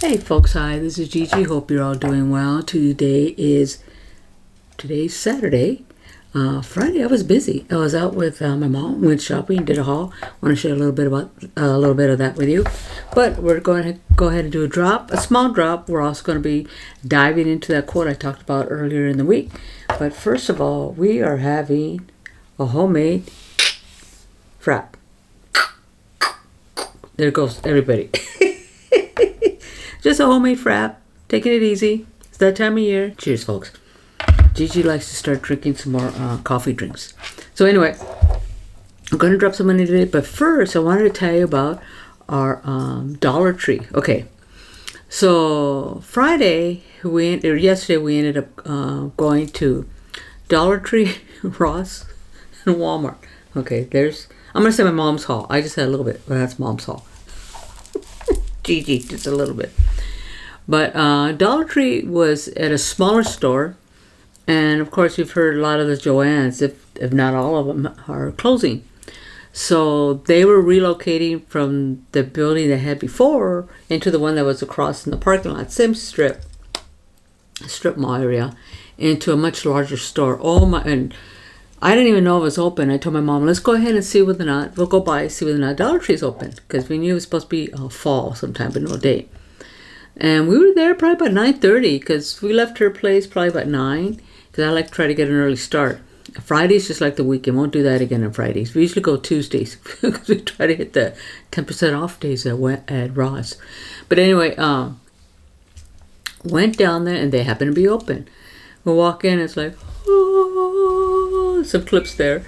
Hey folks, hi, this is Gigi. Hope you're all doing well. Today's Saturday. Friday I was busy. I was out with my mom, went shopping, did a haul. I want to share a little bit of that with you. But we're going to go ahead and do a small drop. We're also going to be diving into that quote I talked about earlier in the week. But first of all, we are having a homemade frap. There goes everybody. Just a homemade frap, taking it easy. It's that time of year. Cheers, folks. Gigi likes to start drinking some more coffee drinks. So anyway, I'm going to drop some money today, but first I wanted to tell you about our Dollar Tree. Okay, so yesterday we ended up going to Dollar Tree, Ross, and Walmart. Okay, I'm going to say my mom's haul. I just had a little bit, but that's mom's haul. Gigi, just a little bit. But Dollar Tree was at a smaller store, and of course you've heard a lot of the Joann's, if not all of them, are closing. So they were relocating from the building they had before into the one that was across in the parking lot, same strip mall area, into a much larger store. And I didn't even know it was open. I told my mom, let's go ahead and see whether or not, we'll go by, see whether or not Dollar Tree's open, because we knew it was supposed to be fall sometime, but no date. And we were there probably about 9:30, because we left her place probably about 9, because I like to try to get an early start. Fridays just like the weekend. Won't do that again on Fridays. We usually go Tuesdays, because we try to hit the 10% off days at Ross. But anyway, went down there, and they happened to be open. We walk in, it's like, oh, some clips there.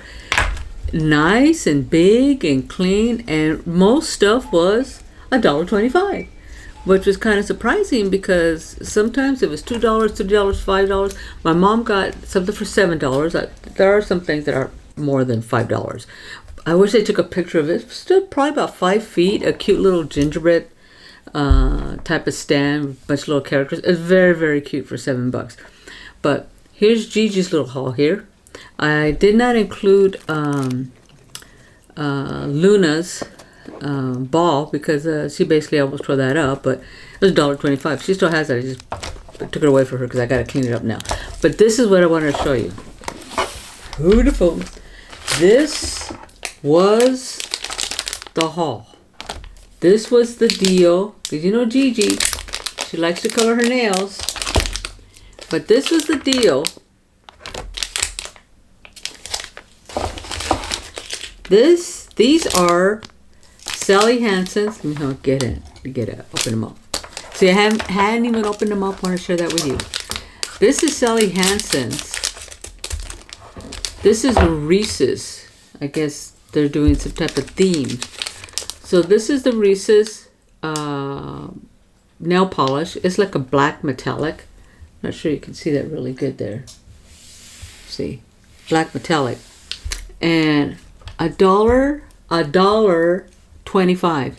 Nice and big and clean, and most stuff was $1.25. Which was kind of surprising, because sometimes it was $2, $3, $5. My mom got something for $7. There are some things that are more than $5. I wish they took a picture of it. It stood probably about 5 feet, a cute little gingerbread type of stand, bunch of little characters. It's very, very cute for $7. But here's Gigi's little haul here. I did not include Luna's ball, because she basically almost tore that up, but it was $1.25. She still has it. I just took it away for her because I got to clean it up now. But this is what I wanted to show you. Beautiful. This was the haul. This was the deal, because you know Gigi, she likes to color her nails. But this was the deal. These are Sally Hansen's. Let me get it. Open them up. See, I hadn't even opened them up. I want to share that with you. This is Sally Hansen's. This is a Reese's. I guess they're doing some type of theme. So this is the Reese's nail polish. It's like a black metallic. Not sure you can see that really good there. See, black metallic, and $1.25.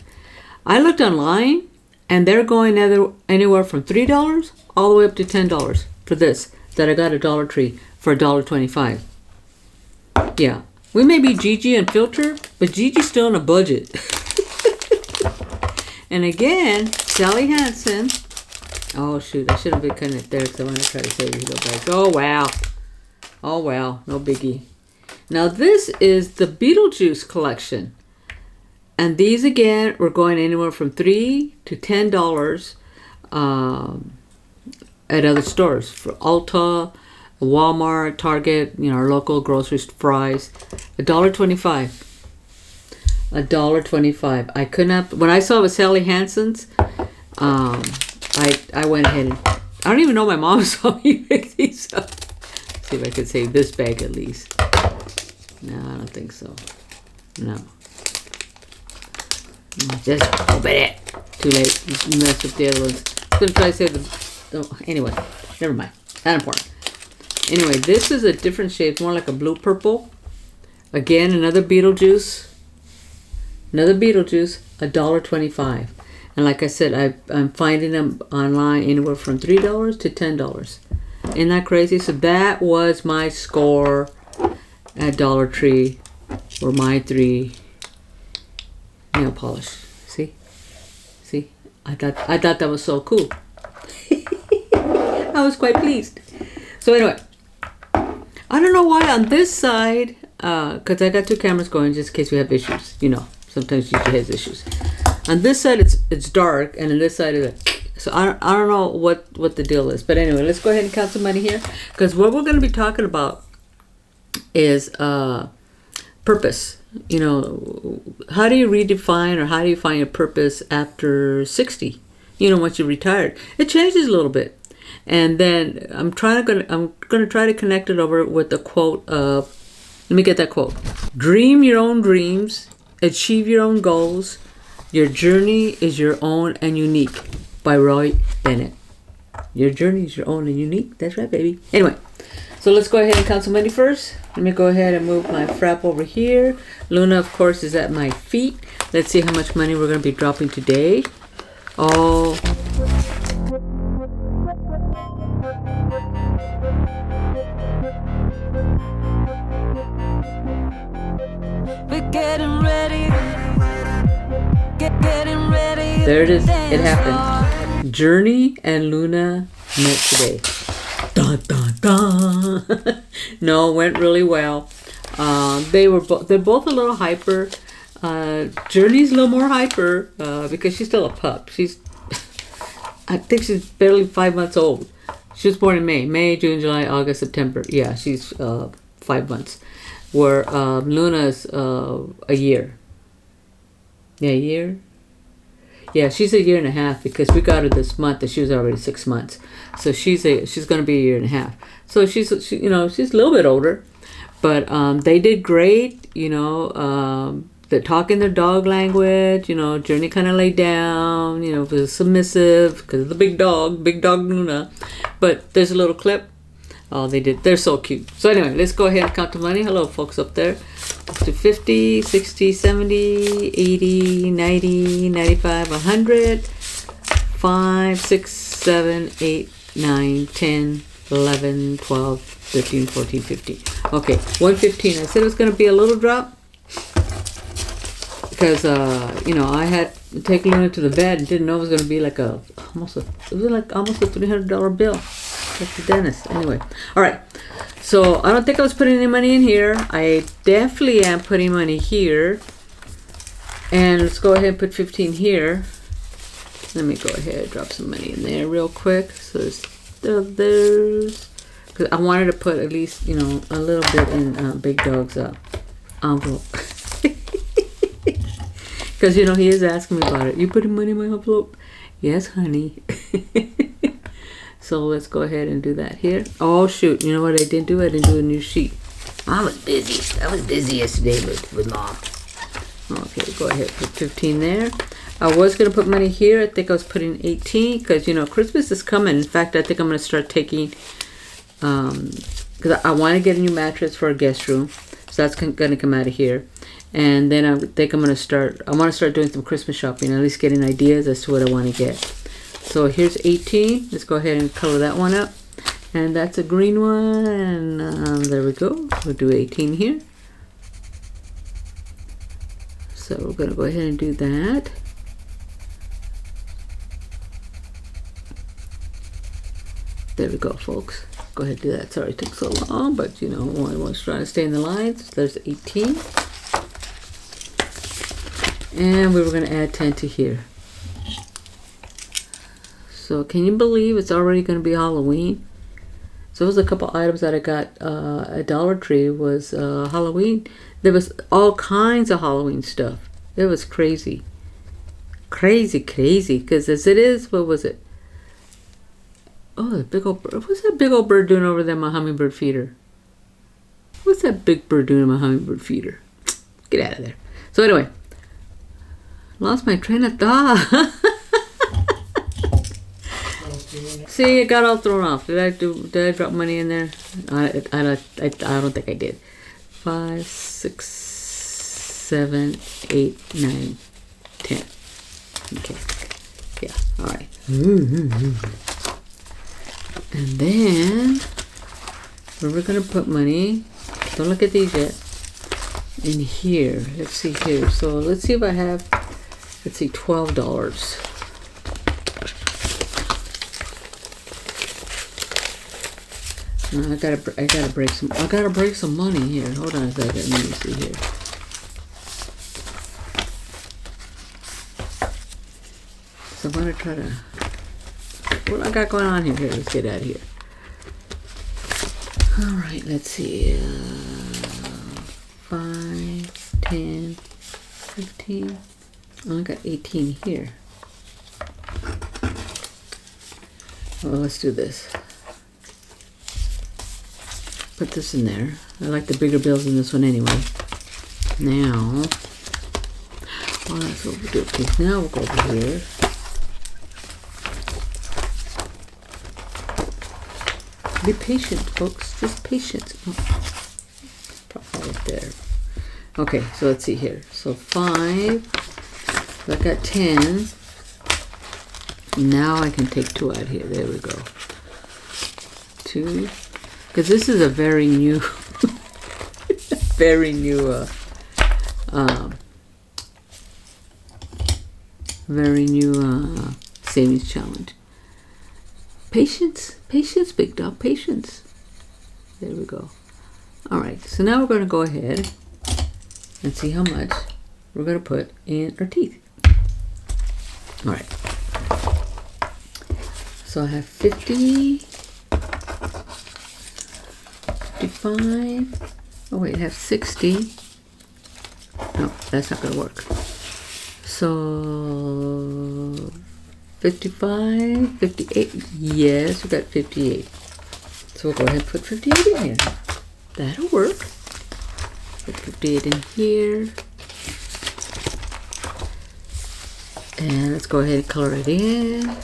I looked online, and they're going anywhere from $3 all the way up to $10 for this that I got at Dollar Tree for $1.25. Yeah, we may be Gigi and Filter, but Gigi's still on a budget. And again, Sally Hansen. Oh shoot, I should have been cutting it there, because I want to try to save these little bags. Oh wow, no biggie. Now this is the Beetlejuice collection. And these again were going anywhere from $3 to $10 at other stores. For Ulta, Walmart, Target, our local grocery Fry's. $1.25. $1.25. I could not, when I saw it was Sally Hansen's, I went ahead and, I don't even know my mom saw me pick these up. See if I could save this bag at least. No, I don't think so. No. Just open it. Too late. You messed up the other ones. I'm going to try to save them. Oh, anyway, never mind. Not important. Anyway, this is a different shade. More like a blue purple. Again, another Beetlejuice. $1.25. And like I said, I'm finding them online anywhere from $3 to $10. Isn't that crazy? So that was my score at Dollar Tree, or my 3 nail polish. See? I thought that was so cool. I was quite pleased. So anyway, I don't know why on this side, because I got two cameras going just in case we have issues. You know, sometimes Gigi has issues. On this side, it's dark, and on this side, so I don't know what the deal is. But anyway, let's go ahead and count some money here, because what we're going to be talking about is purpose. You know, how do you redefine or how do you find your purpose after 60? You know, once you're retired, it changes a little bit. And then I'm going to try to connect it over with the quote of, let me get that quote. Dream your own dreams, achieve your own goals. Your journey is your own and unique, by Roy Bennett. Your journey is your own and unique. That's right, baby. Anyway, so let's go ahead and count some money first. Let me go ahead and move my frap over here. Luna, of course, is at my feet. Let's see how much money we're going to be dropping today. Oh. We're getting ready. Getting ready. There it is. It happened. Journey and Luna met today. Dun, dun, dun. No, it went really well. They're both a little hyper. Journey's a little more hyper because she's still a pup. I think she's barely 5 months old. She was born in May, June, July, August, September. Yeah, she's 5 months. Where Luna's a year. Yeah, a year. Yeah, she's a year and a half because we got her this month and she was already 6 months. So she's going to be a year and a half. So she's a little bit older, but they did great. You know, they're talking their dog language. You know, Journey kind of laid down. You know, was submissive because of the big dog Luna. But there's a little clip. Oh, they did. They're so cute. So anyway, let's go ahead and count the money. Hello, folks up there. Let's do 50, 60, 70, 80, 90, 95, 100, 5, 6, 7, 8, 9, 10, 11, 12, 13, 14, 15. Okay, 115. I said it was going to be a little drop because, you know, I had to take Luna to the vet and didn't know it was going to be like almost a $300 bill. Like the dentist. Anyway, all right. So I don't think I was putting any money in here. I definitely am putting money here. And let's go ahead and put 15 here. Let me go ahead and drop some money in there real quick. So there's because I wanted to put at least, you know, a little bit in Big Dog's envelope. Because, you know, he is asking me about it. You putting money in my envelope? Yes, honey. So let's go ahead and do that here. Oh, shoot. You know what I didn't do? I didn't do a new sheet. I was busy. I was busy yesterday with Mom. Okay, go ahead. Put 15 there. I was going to put money here. I think I was putting 18 because, you know, Christmas is coming. In fact, I think I'm going to start taking, because I want to get a new mattress for a guest room. So that's going to come out of here. And then I think I want to start doing some Christmas shopping, at least getting ideas as to what I want to get. So here's 18. Let's go ahead and color that one up. And that's a green one. And there we go. We'll do 18 here. So we're going to go ahead and do that. There we go, folks. Go ahead and do that. Sorry it took so long, but you know, one was trying to stay in the lines. There's 18. And we were going to add 10 to here. So can you believe it's already going to be Halloween? So there's a couple items that I got at Dollar Tree was Halloween. There was all kinds of Halloween stuff. It was crazy. Crazy. Because as it is, what was it? Oh, the big old bird. What's that big old bird doing over there in my hummingbird feeder? What's that big bird doing in my hummingbird feeder? Get out of there. So anyway, lost my train of thought. See, it got all thrown off. Did I drop money in there? I don't think I did. 5, 6, 7, 8, 9, 10. Okay. Yeah. All right. And then we're gonna put money. Don't look at these yet. In here. Let's see here. So let's see if I have. Let's see, $12. I gotta break some money here. Hold on a second. Let me see here. So I'm gonna try to. What I got going on here? Here, let's get out of here. All right, let's see. 5, 10, 15. Oh, I got 18 here. Well, let's do this. Put this in there. I like the bigger bills in this one anyway. Now, well, that's what we'll do. Okay, now we'll go over here. Be patient, folks. Just patience. Oh, probably right there. Okay, so let's see here. So 5. So I got 10. Now I can take 2 out here. There we go. 2. Because this is a very new, very new, savings challenge. Patience, patience, big dog, patience. There we go. All right, so now we're going to go ahead and see how much we're going to put in our teeth. All right. So I have 50, 55. Oh wait, I have 60. No, that's not going to work. So 55, 58. Yes, we got 58. So we'll go ahead and put 58 in here. That'll work. Put 58 in here. And let's go ahead and color it in.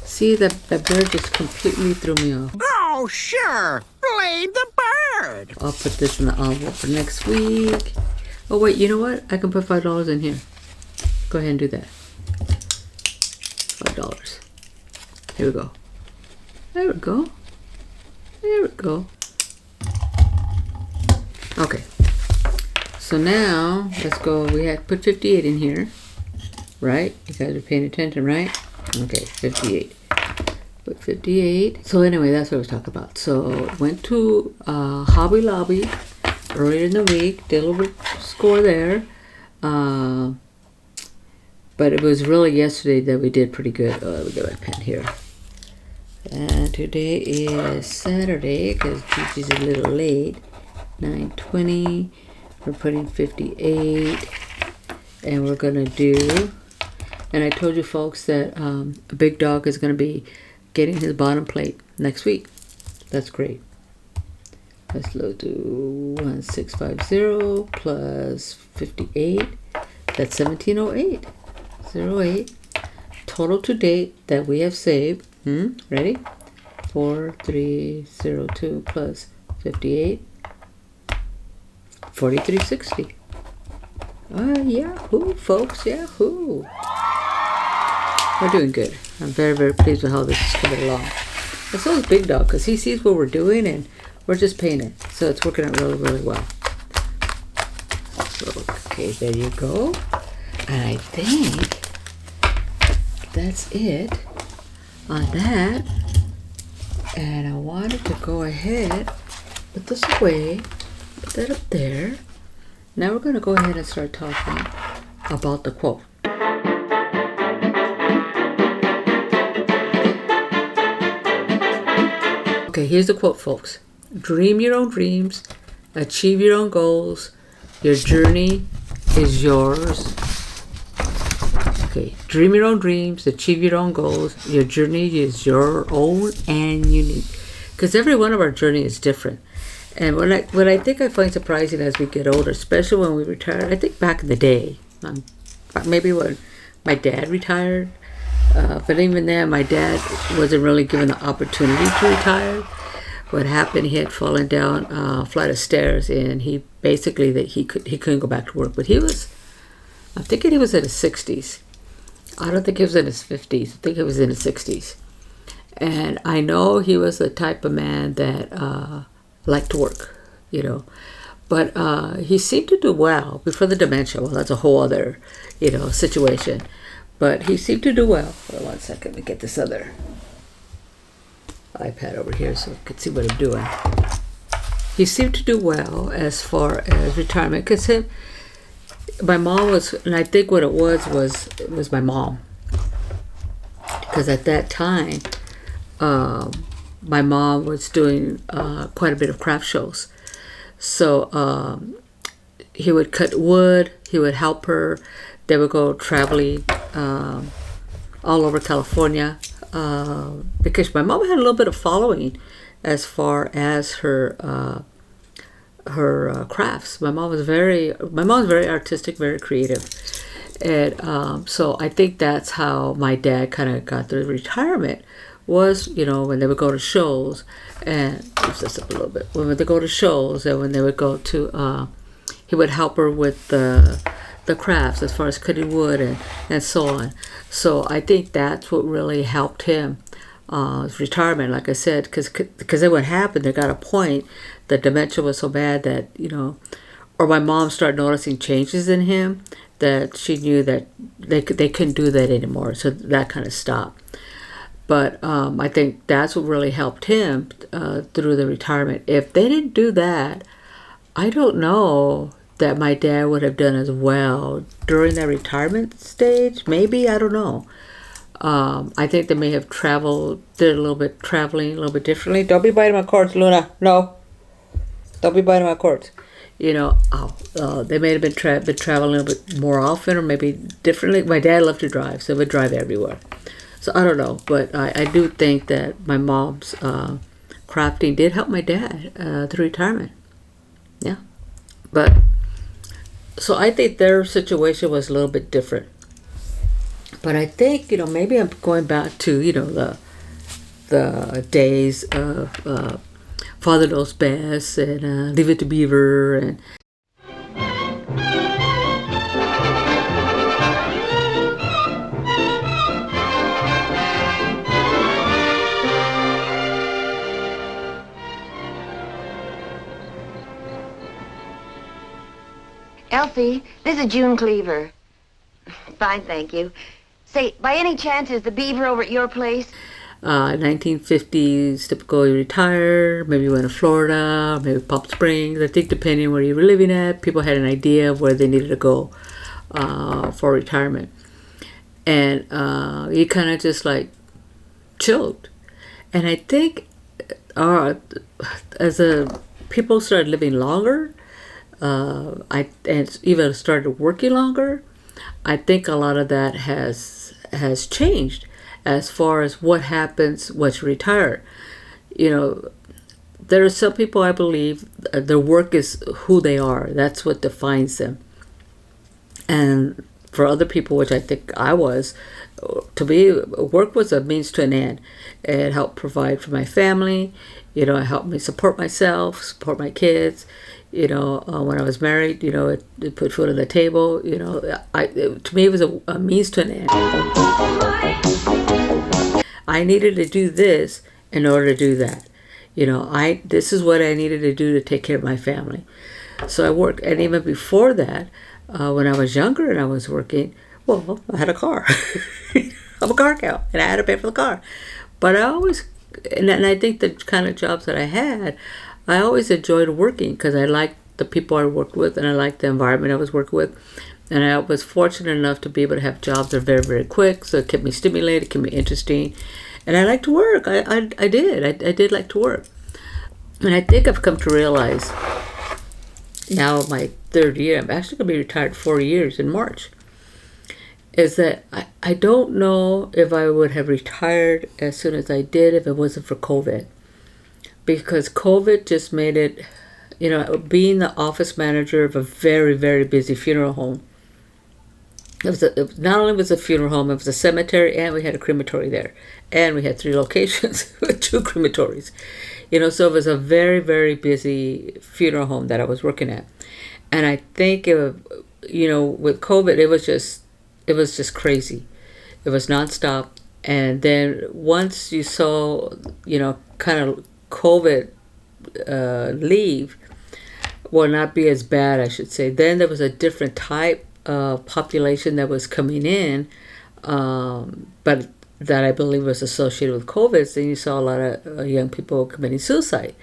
See, that bird just completely threw me off. Oh, sure. Blame the bird. I'll put this in the envelope for next week. Oh, wait, you know what? I can put $5 in here. Go ahead and do that. $5. Here we go. There we go. There we go. Okay. So now, let's go. We had put 58 in here. Right? You guys are paying attention, right? Okay, 58. Put 58. So anyway, that's what I was talking about. So went to Hobby Lobby earlier in the week. Did a little score there. But it was really yesterday that we did pretty good. Oh, let me get my pen here. And today is Saturday because Gigi's a little late. 9:20. We're putting 58. And we're going to do... And I told you folks that Big Dog is going to be getting his bottom plate next week. That's great. Let's do 1650 plus 58. That's 1708. 08. Total to date that we have saved. Ready? 4302 plus 58. 4360. Yahoo, folks. Yahoo. We're doing good. I'm very, very pleased with how this is coming along. And so is Big Dog, because he sees what we're doing and we're just paying it. So it's working out really, really well. So, okay, there you go. And I think that's it on that. And I wanted to go ahead, put this away, put that up there. Now we're going to go ahead and start talking about the quote. Okay, here's the quote, folks. Dream your own dreams, achieve your own goals. Your journey is yours. Okay, dream your own dreams, achieve your own goals. Your journey is your own and unique. Because every one of our journey is different. And what I think I find surprising as we get older, especially when we retire, I think back in the day, maybe when my dad retired, but even then, my dad wasn't really given the opportunity to retire. What happened, he had fallen down a flight of stairs, and he basically he couldn't go back to work. But I'm thinking he was in his 60s. I don't think he was in his 50s. I think he was in his 60s. And I know he was the type of man that liked to work, But he seemed to do well before the dementia. Well, that's a whole other, situation. But he seemed to do well. Hold on 1 second. Let me get this other. iPad over here so I could see what I'm doing. He seemed to do well as far as retirement because my mom was, and I think what it was my mom. Because at that time, my mom was doing quite a bit of craft shows. So he would cut wood, he would help her. They would go traveling all over California because my mom had a little bit of following as far as her crafts. My mom was very artistic, very creative. And so I think that's how my dad kind of got the retirement was, when they would go to shows and use this up a little bit. When they go to shows and when they would go to, he would help her with the crafts as far as cutting wood and so on. So I think that's what really helped him, his retirement, like I said, because then what happened, there got a point that dementia was so bad that, or my mom started noticing changes in him that she knew that they couldn't do that anymore. So that kind of stopped. But I think that's what really helped him through the retirement. If they didn't do that, I don't know that my dad would have done as well during that retirement stage. Maybe, I don't know. I think they may have did a little bit traveling, a little bit differently. Don't be biting my cords, Luna. No. Don't be biting my cords. They may have been traveling a little bit more often or maybe differently. My dad loved to drive, so he would drive everywhere. So I don't know, but I do think that my mom's crafting did help my dad through retirement. Yeah. But, so I think their situation was a little bit different. But I think, maybe I'm going back to, the days of Father Knows Best and Leave It to Beaver and Elfie, this is June Cleaver. Fine, thank you. Say, by any chance, is the beaver over at your place? 1950s, typical, you retire, maybe you went to Florida, maybe Palm Springs. I think depending on where you were living at, people had an idea of where they needed to go for retirement. And you kind of just like chilled. And I think as people started living longer, and even started working longer, I think a lot of that has changed as far as what happens once you retire. There are some people, I believe, their work is who they are. That's what defines them. And for other people, which I think I was, to me, work was a means to an end. It helped provide for my family. It helped me support myself, support my kids. When I was married, it put food on the table. To me, it was a means to an end. I needed to do this in order to do that. This is what I needed to do to take care of my family. So I worked, and even before that, when I was younger and I was working, well, I had a car. I'm a car cow, and I had to pay for the car. But I always, and I think the kind of jobs that I had, I always enjoyed working because I liked the people I worked with and I liked the environment I was working with. And I was fortunate enough to be able to have jobs that are very, very quick. So it kept me stimulated, kept me interesting. And I like to work. I did like to work. And I think I've come to realize now my third year, I'm actually going to be retired 4 years in March, is that I don't know if I would have retired as soon as I did if it wasn't for COVID. Because COVID just made it, being the office manager of a very, very busy funeral home. Not only was it a funeral home, it was a cemetery, and we had a crematory there. And we had 3 locations with 2 crematories. So it was a very, very busy funeral home that I was working at. And I think, with COVID, it was just crazy. It was nonstop. And then once you saw, kind of COVID leave, will not be as bad, I should say. Then there was a different type of population that was coming in, but that I believe was associated with COVID, then you saw a lot of young people committing suicide.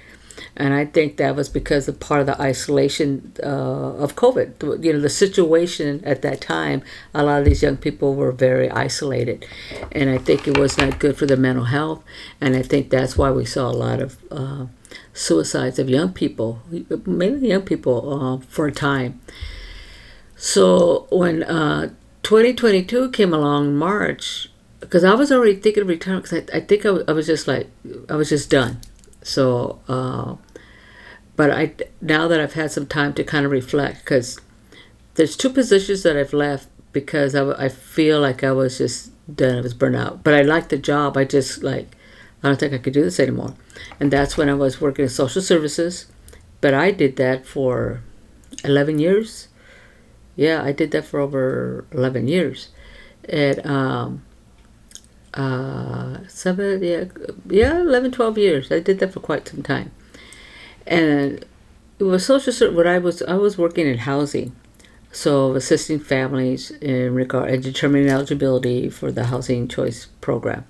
And I think that was because of part of the isolation of COVID. You know, the situation at that time, a lot of these young people were very isolated. And I think it was not good for their mental health. And I think that's why we saw a lot of suicides of young people, mainly young people, for a time. So when 2022 came along in March, because I was already thinking of retirement, because I think I was just like, I was just done. So, but now that I've had some time to kind of reflect, because there's 2 positions that I've left because I feel like I was just done. I was burnt out. But I liked the job. I just like, I don't think I could do this anymore. And that's when I was working in social services. But I did that for 11 years. Yeah, I did that for over 11 years. And 11, 12 years. I did that for quite some time. And it was social service. What I was working in housing, so assisting families in regard and determining eligibility for the housing choice program.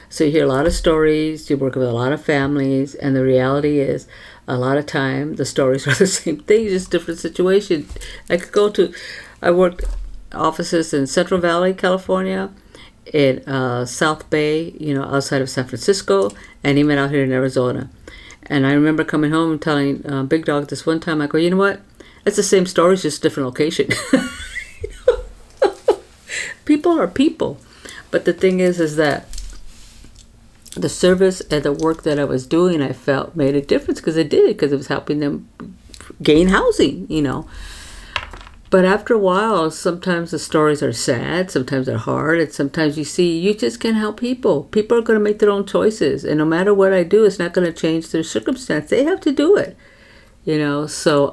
So you hear a lot of stories. You work with a lot of families, and the reality is, a lot of time the stories are the same thing, just different situations. I worked offices in Central Valley, California, in South Bay, outside of San Francisco, and even out here in Arizona. And I remember coming home and telling Big Dog this one time, I go, you know what? It's the same story, it's just different location. People are people. But the thing is that the service and the work that I was doing, I felt made a difference, because it did, because it was helping them gain housing, But after a while, sometimes the stories are sad, sometimes they're hard, and sometimes you see you just can't help people. People are going to make their own choices, and no matter what I do, it's not going to change their circumstance. They have to do it, So,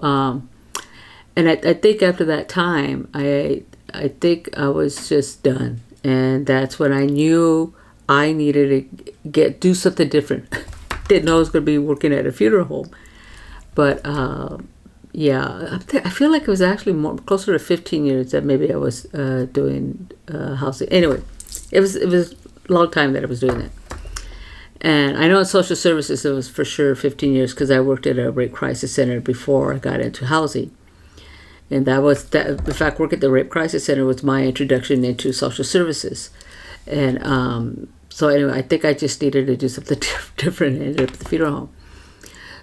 and I think after that time, I think I was just done, and that's when I knew I needed to do something different. Didn't know I was going to be working at a funeral home, but. Yeah, I feel like it was actually closer to 15 years that maybe I was doing housing. Anyway, it was a long time that I was doing that. And I know in social services it was for sure 15 years, because I worked at a rape crisis center before I got into housing. And in fact, work at the rape crisis center was my introduction into social services. And so anyway, I think I just needed to do something different and ended up at the funeral home.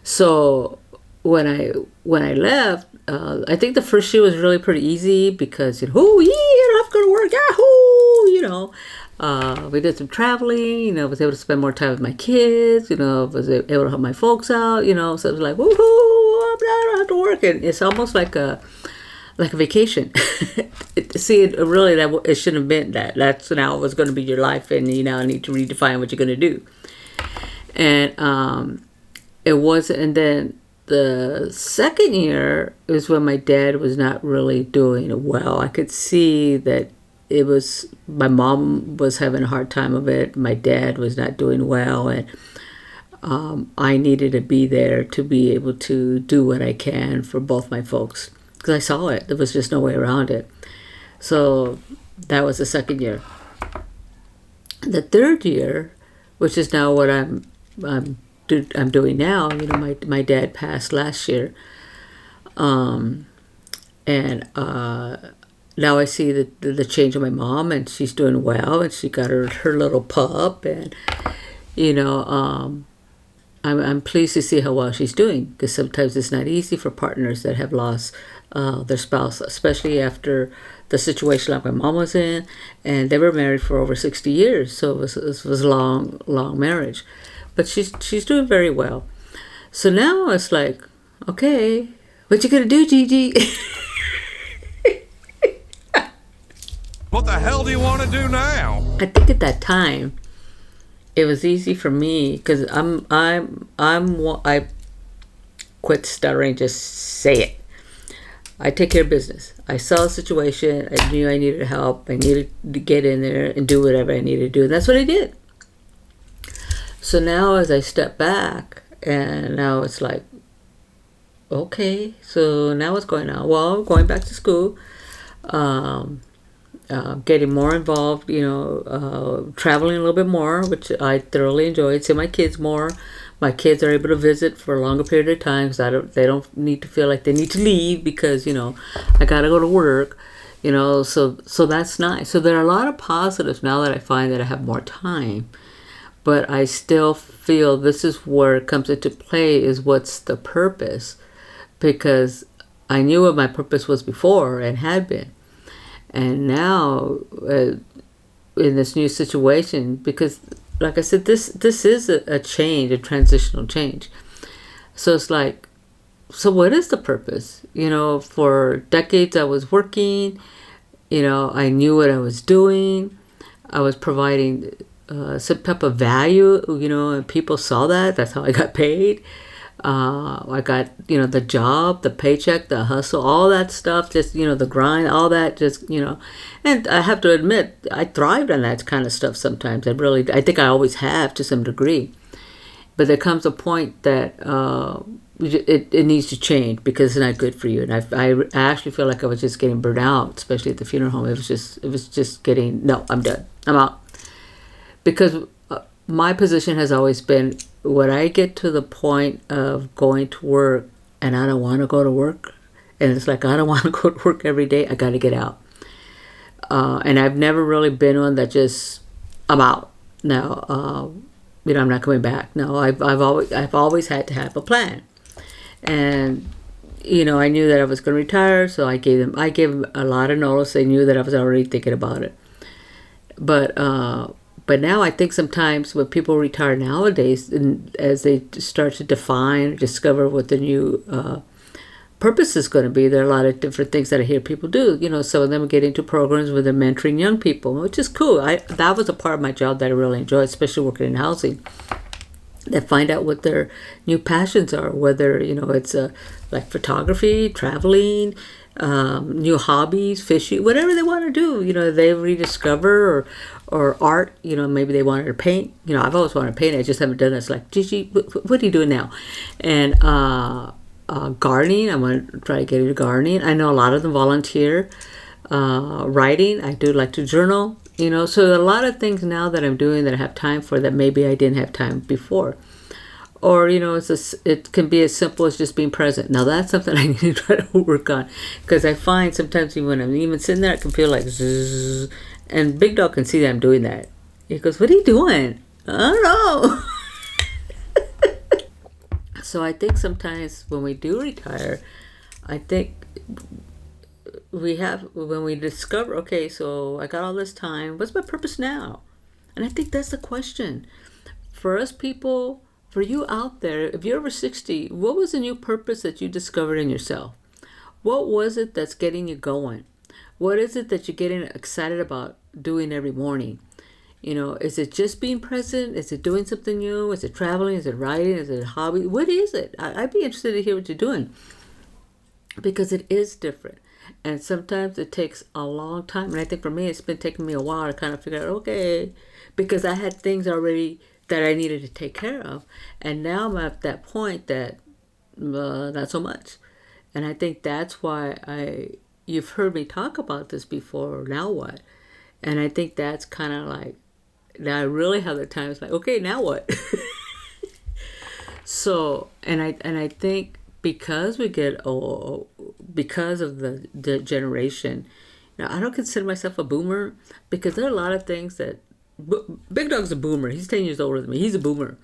So when I left, I think the first year was really pretty easy, because I'm going to work, yahoo, we did some traveling, was able to spend more time with my kids, was able to help my folks out, so it was like, woohoo, I don't have to work, and it's almost like a vacation. See, really, it shouldn't have been that. That's now it was going to be your life, and you now need to redefine what you're going to do. And it was, and then the second year is when my dad was not really doing well. I could see that my mom was having a hard time of it. My dad was not doing well, and I needed to be there to be able to do what I can for both my folks, because I saw it. There was just no way around it. So that was the second year. The third year, which is now what I'm doing now, my dad passed last year, and now I see the change in my mom, and she's doing well, and she got her little pup, and I'm pleased to see how well she's doing, because sometimes it's not easy for partners that have lost their spouse, especially after the situation like my mom was in, and they were married for over 60 years, so it was a long marriage. But she's doing very well. So now it's like, okay, what you gonna do, Gigi? What the hell do you want to do now? I think at that time, it was easy for me, because I quit stuttering, just say it. I take care of business. I saw a situation. I knew I needed help. I needed to get in there and do whatever I needed to do, and that's what I did. So now as I step back, and now it's like, okay, so now what's going on? Well, I'm going back to school. getting more involved, traveling a little bit more, which I thoroughly enjoyed. See my kids more. My kids are able to visit for a longer period of time because they don't need to feel like they need to leave because, I got to go to work, so that's nice. So there are a lot of positives now that I find that I have more time. But I still feel this is where it comes into play is what's the purpose, because I knew what my purpose was before and had been. And now in this new situation, because like I said, this is a change, a transitional change. So it's like, so what is the purpose? For decades I was working, I knew what I was doing. I was providing some type of value, and people saw that. That's how I got paid. I got, the job, the paycheck, the hustle, all that stuff, just, the grind, all that, just, and I have to admit, I thrived on that kind of stuff sometimes. I think I always have to some degree. But there comes a point that it needs to change because it's not good for you. And I actually feel like I was just getting burnt out, especially at the funeral home. It was just getting, no, I'm done. I'm out. Because my position has always been, when I get to the point of going to work and I don't want to go to work, and it's like I don't want to go to work every day, I got to get out. And I've never really been one that just, I'm out now. I'm not coming back. No, I've always had to have a plan. And I knew that I was going to retire, so I gave them a lot of notice. They knew that I was already thinking about it. But now I think sometimes when people retire nowadays, and as they start to define or discover what the new purpose is going to be, there are a lot of different things that I hear people do. Some of them get into programs where they're mentoring young people, which is cool. That was a part of my job that I really enjoyed, especially working in housing. They find out what their new passions are, whether, it's like photography, traveling, new hobbies, fishing, whatever they want to do. They rediscover or art, maybe they wanted to paint. I've always wanted to paint. I just haven't done it. It's like, Gigi, what are you doing now? And gardening, I want to try to get into gardening. I know a lot of them volunteer. Writing, I do like to journal. So a lot of things now that I'm doing that I have time for that maybe I didn't have time before. Or, it can be as simple as just being present. Now, that's something I need to try to work on. Because I find sometimes when I'm even sitting there, I can feel like zzz. And Big Dog can see that I'm doing that. He goes, what are you doing? I don't know. So I think sometimes when we do retire, I think when we discover, okay, so I got all this time. What's my purpose now? And I think that's the question. For us people, for you out there, if you're over 60, what was the new purpose that you discovered in yourself? What was it that's getting you going? What is it that you're getting excited about doing every morning? Is it just being present? Is it doing something new? Is it traveling? Is it writing? Is it a hobby? What is it? I'd be interested to hear what you're doing, because it is different. And sometimes it takes a long time. And I think for me, it's been taking me a while to kind of figure out, okay, because I had things already that I needed to take care of. And now I'm at that point that not so much. And I think that's why you've heard me talk about this before, now what? And I think that's kind of like, now I really have the time. It's like, okay, now what? So, and I think because we get old, because of the generation, now I don't consider myself a boomer, because there are a lot of things that, Big Dog's a boomer. He's 10 years older than me. He's a boomer.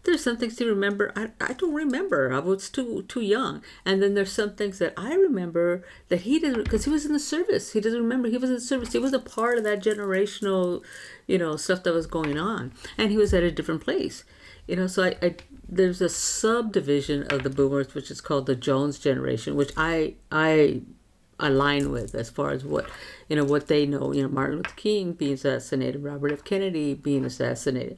There's some things to remember. I don't remember. I was too young. And then there's some things that I remember that he didn't, because he was in the service. He doesn't remember. He was in the service. He was a part of that generational, stuff that was going on. And he was at a different place. So I there's a subdivision of the boomers, which is called the Jones generation, which I align with as far as what they know. Martin Luther King being assassinated, Robert F. Kennedy being assassinated,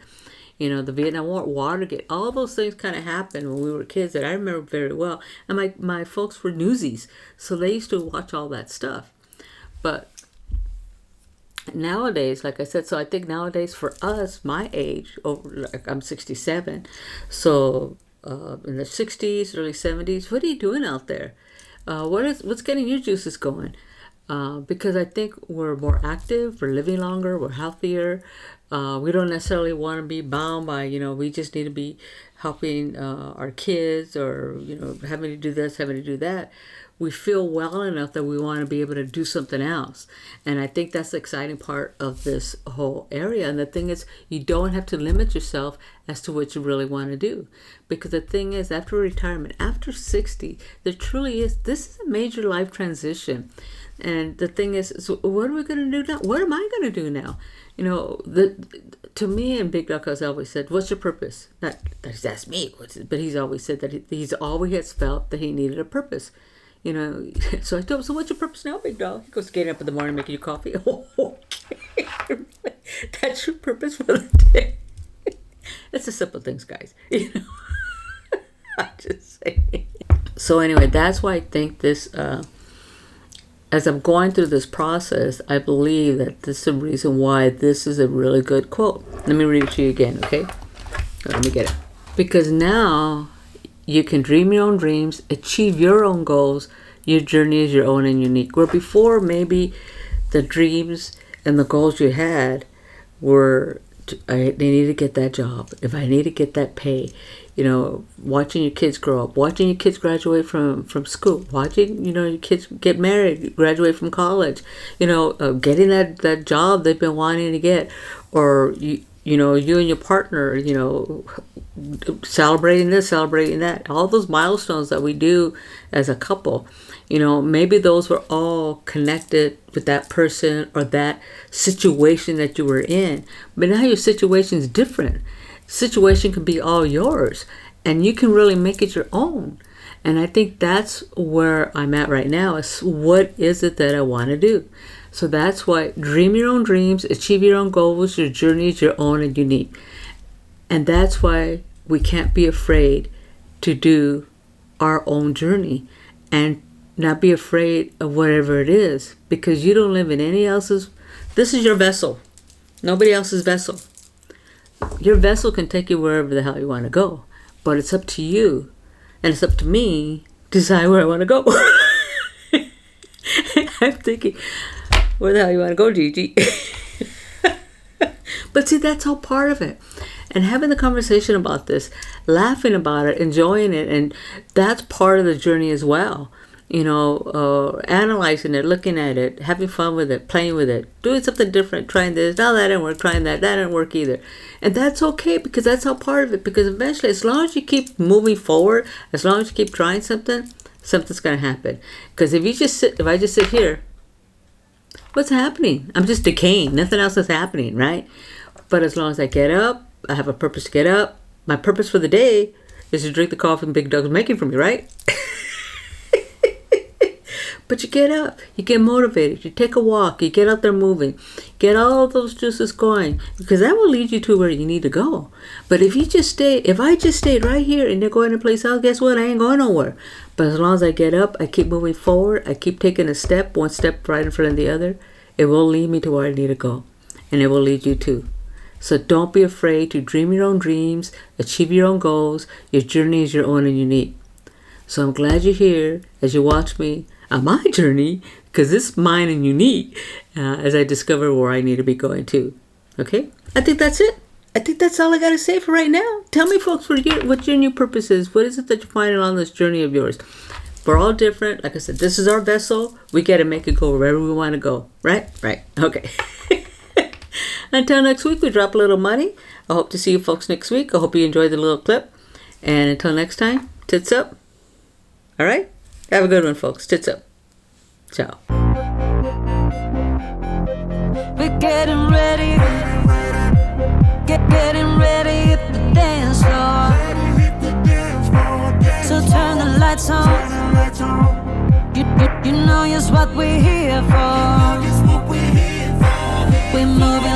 the Vietnam War, Watergate, all those things kind of happened when we were kids that I remember very well. And my folks were newsies, so they used to watch all that stuff. But nowadays, like I said, so I think nowadays for us, my age, I'm 67, so in the 60s, early 70s, what are you doing out there? What's getting your juices going? because I think we're more active, we're living longer, we're healthier. We don't necessarily want to be bound by, we just need to be helping our kids or, having to do this, having to do that. We feel well enough that we want to be able to do something else. And I think that's the exciting part of this whole area. And the thing is, you don't have to limit yourself as to what you really want to do. Because the thing is, after retirement, after 60, there truly is, this is a major life transition. And the thing is, so what are we going to do now? What am I going to do now? To me and Big Dog has always said, what's your purpose? Not that he's asked me, but he's always said that he's always felt that he needed a purpose. So I told him, so what's your purpose now, Big Dog? He goes, getting up in the morning, making you coffee. Oh, okay. That's your purpose for the day. It's the simple things, guys. I'm just saying. So anyway, that's why I think this, as I'm going through this process, I believe that this is the reason why this is a really good quote. Let me read it to you again, okay? Let me get it. Because now you can dream your own dreams, achieve your own goals. Your journey is your own and unique. Where before, maybe the dreams and the goals you had were, I need to get that job. If I need to get that pay, watching your kids grow up, watching your kids graduate from school, watching, your kids get married, graduate from college, getting that job they've been wanting to get, or you and your partner, celebrating this, celebrating that, all those milestones that we do as a couple, maybe those were all connected with that person or that situation that you were in. But now your situation is different. Situation can be all yours, and you can really make it your own. And I think that's where I'm at right now, is what is it that I want to do? So that's why dream your own dreams, achieve your own goals, your journey is your own and unique. And that's why we can't be afraid to do our own journey and not be afraid of whatever it is, because you don't live in any else's. This is your vessel, nobody else's vessel. Your vessel can take you wherever the hell you want to go, but it's up to you, and it's up to me to decide where I want to go. I'm thinking, where the hell you want to go, Gigi? But see, that's all part of it. And having the conversation about this, laughing about it, enjoying it, and that's part of the journey as well. Analyzing it, looking at it, having fun with it, playing with it, doing something different, trying this, no, that didn't work, trying that didn't work either. And that's okay, because that's all part of it. Because eventually, as long as you keep moving forward, as long as you keep trying something, something's going to happen. Because if I just sit here, what's happening? I'm just decaying. Nothing else is happening, right? But as long as I get up, I have a purpose to get up. My purpose for the day is to drink the coffee Big Dog's making for me, right? But you get up, you get motivated, you take a walk, you get out there moving, get all those juices going, because that will lead you to where you need to go. But if I just stayed right here and they're going to place else, guess what? I ain't going nowhere. But as long as I get up, I keep moving forward, I keep taking a step, one step right in front of the other, it will lead me to where I need to go. And it will lead you too. So don't be afraid to dream your own dreams, achieve your own goals. Your journey is your own and unique. So I'm glad you're here as you watch me on my journey, because it's mine and unique, as I discover where I need to be going to. Okay? I think that's it. I think that's all I got to say for right now. Tell me, folks, what your new purpose is. What is it that you're finding on this journey of yours? We're all different. Like I said, this is our vessel. We got to make it go wherever we want to go. Right? Right. Okay. Until next week, we drop a little money. I hope to see you folks next week. I hope you enjoyed the little clip. And until next time, tits up. All right? Have a good one, folks. Tits up. Ciao. We're getting ready. Getting ready at the dance floor. So turn the lights on. You know just what we're here for. We're moving